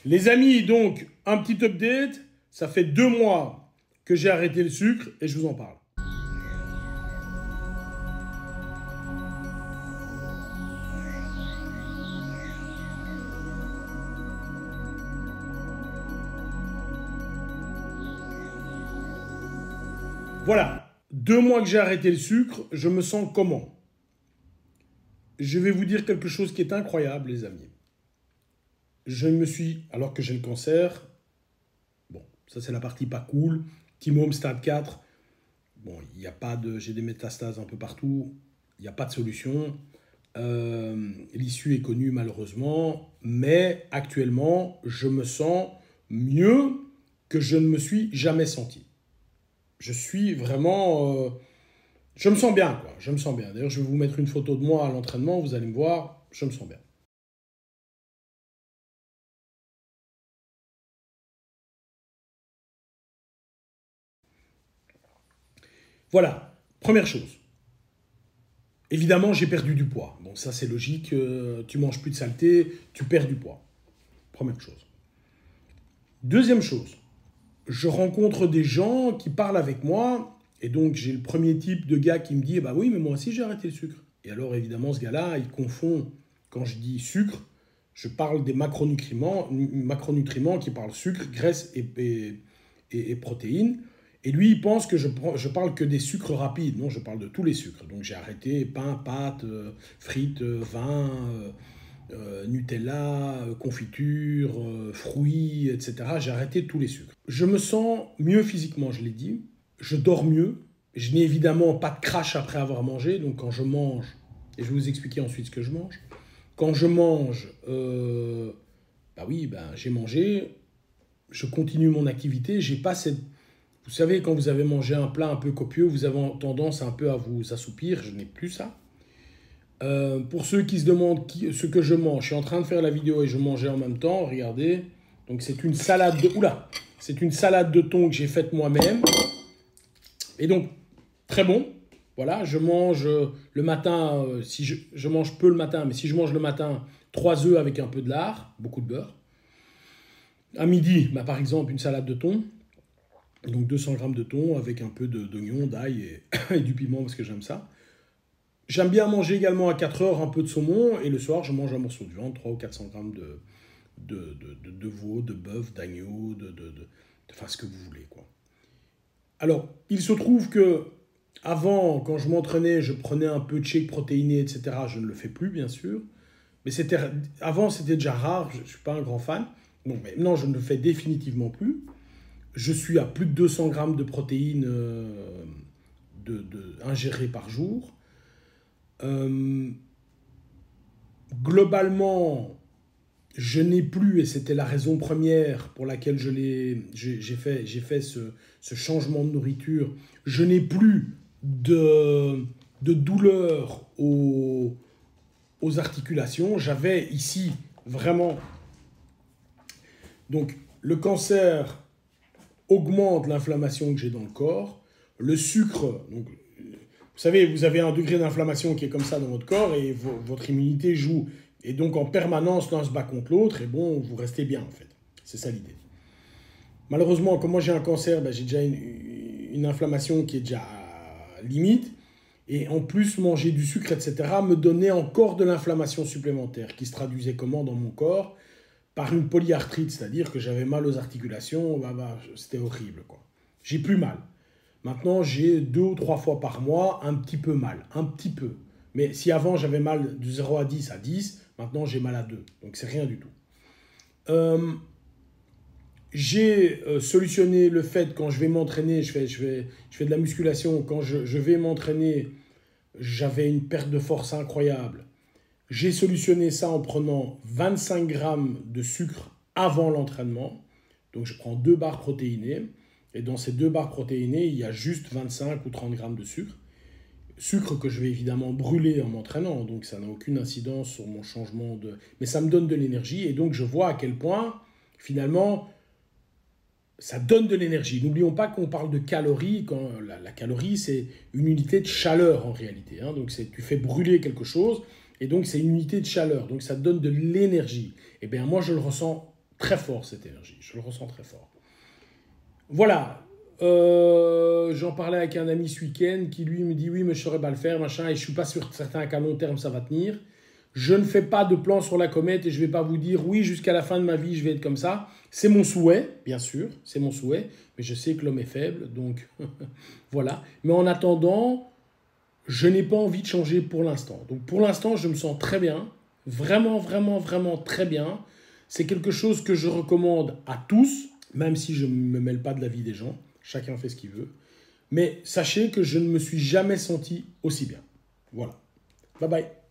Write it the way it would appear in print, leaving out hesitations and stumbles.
Les amis, donc, un petit update. Ça fait 2 mois que j'ai arrêté le sucre et je vous en parle. Voilà, 2 mois que j'ai arrêté le sucre, je me sens comment? Je vais vous dire quelque chose qui est incroyable, les amis. Je me suis, alors que j'ai le cancer, bon, ça c'est la partie pas cool, Timome stade 4, bon, il n'y a pas de, j'ai des métastases un peu partout, il n'y a pas de solution. L'issue est connue malheureusement, mais actuellement, je me sens mieux que je ne me suis jamais senti. Je suis vraiment... je me sens bien, quoi. Je me sens bien. D'ailleurs, je vais vous mettre une photo de moi à l'entraînement, vous allez me voir, je me sens bien. Voilà, première chose. Évidemment, j'ai perdu du poids. Bon, ça c'est logique, tu manges plus de saleté, tu perds du poids. Première chose. Deuxième chose, je rencontre des gens qui parlent avec moi, et donc j'ai le premier type de gars qui me dit, bah oui, mais moi aussi j'ai arrêté le sucre. Et alors évidemment, ce gars-là, il confond, quand je dis sucre, je parle des macronutriments qui parlent sucre, graisse et protéines. Et lui, il pense que je parle que des sucres rapides. Non, je parle de tous les sucres. Donc j'ai arrêté pain, pâtes, frites, vin, Nutella, confiture, fruits, etc. J'ai arrêté tous les sucres. Je me sens mieux physiquement, je l'ai dit. Je dors mieux. Je n'ai évidemment pas de crash après avoir mangé. Donc quand je mange, et je vais vous expliquer ensuite ce que je mange. Quand je mange, bah oui, j'ai mangé, je continue mon activité. J'ai pas cette... Vous savez, quand vous avez mangé un plat un peu copieux, vous avez tendance un peu à vous assoupir. Je n'ai plus ça. Pour ceux qui se demandent ce que je mange, je suis en train de faire la vidéo et je mangeais en même temps. Regardez. Donc c'est une salade de... Oula! C'est une salade de thon que j'ai faite moi-même. Et donc, très bon. Voilà, je mange le matin, si je mange peu le matin, mais si je mange le matin, 3 œufs avec un peu de lard, beaucoup de beurre. À midi, par exemple, une salade de thon. Donc 200 g de thon avec un peu d'oignon, d'ail et du piment parce que j'aime ça. J'aime bien manger également à 4 heures un peu de saumon et le soir je mange un morceau de viande, 300 ou 400 g de veau, de bœuf, d'agneau, enfin ce que vous voulez, quoi. Alors, il se trouve que avant, quand je m'entraînais, je prenais un peu de shake protéiné, etc. Je ne le fais plus, bien sûr. Mais avant, c'était déjà rare, je ne suis pas un grand fan. Bon, mais non, je ne le fais définitivement plus. Je suis à plus de 200 g de protéines ingérées par jour. Globalement, je n'ai plus, et c'était la raison première pour laquelle j'ai fait ce changement de nourriture, je n'ai plus de douleur aux articulations. J'avais ici vraiment... Donc, le cancer augmente l'inflammation que j'ai dans le corps. Le sucre, donc, vous savez, vous avez un degré d'inflammation qui est comme ça dans votre corps et votre immunité joue. Et donc, en permanence, l'un se bat contre l'autre et bon, vous restez bien, en fait. C'est ça l'idée. Malheureusement, comme moi j'ai un cancer, j'ai déjà une inflammation qui est déjà limite. Et en plus, manger du sucre, etc., me donnait encore de l'inflammation supplémentaire qui se traduisait comment dans mon corps? Par une polyarthrite, c'est-à-dire que j'avais mal aux articulations, c'était horrible, quoi. J'ai plus mal. Maintenant, j'ai 2 ou 3 fois par mois un petit peu mal, un petit peu. Mais si avant j'avais mal de 0 à 10 à 10, maintenant j'ai mal à 2. Donc c'est rien du tout. J'ai solutionné le fait quand je vais m'entraîner, je fais de la musculation, quand je vais m'entraîner, j'avais une perte de force incroyable. J'ai solutionné ça en prenant 25 g de sucre avant l'entraînement. Donc je prends 2 barres protéinées. Et dans ces 2 barres protéinées, il y a juste 25 ou 30 g de sucre. Sucre que je vais évidemment brûler en m'entraînant. Donc ça n'a aucune incidence sur mon changement de... Mais ça me donne de l'énergie. Et donc je vois à quel point, finalement, ça donne de l'énergie. N'oublions pas qu'on parle de calories. Quand la calorie, c'est une unité de chaleur en réalité. Donc tu fais brûler quelque chose. Et donc, c'est une unité de chaleur. Donc, ça te donne de l'énergie. Et bien, moi, je le ressens très fort cette énergie, je le ressens très fort. Voilà, j'en parlais avec un ami ce week-end qui lui me dit oui mais je ne saurais pas le faire, machin, et je ne suis pas certain qu'à long terme ça va tenir. Je ne fais pas de plan sur la comète et je ne vais pas vous dire oui jusqu'à la fin de ma vie je vais être comme ça. C'est mon souhait, bien sûr, c'est mon souhait, mais je sais que l'homme est faible, donc voilà. Mais en attendant, je n'ai pas envie de changer pour l'instant. Donc pour l'instant, je me sens très bien, vraiment, vraiment, vraiment très bien. C'est quelque chose que je recommande à tous, même si je ne me mêle pas de la vie des gens. Chacun fait ce qu'il veut. Mais sachez que je ne me suis jamais senti aussi bien. Voilà. Bye bye.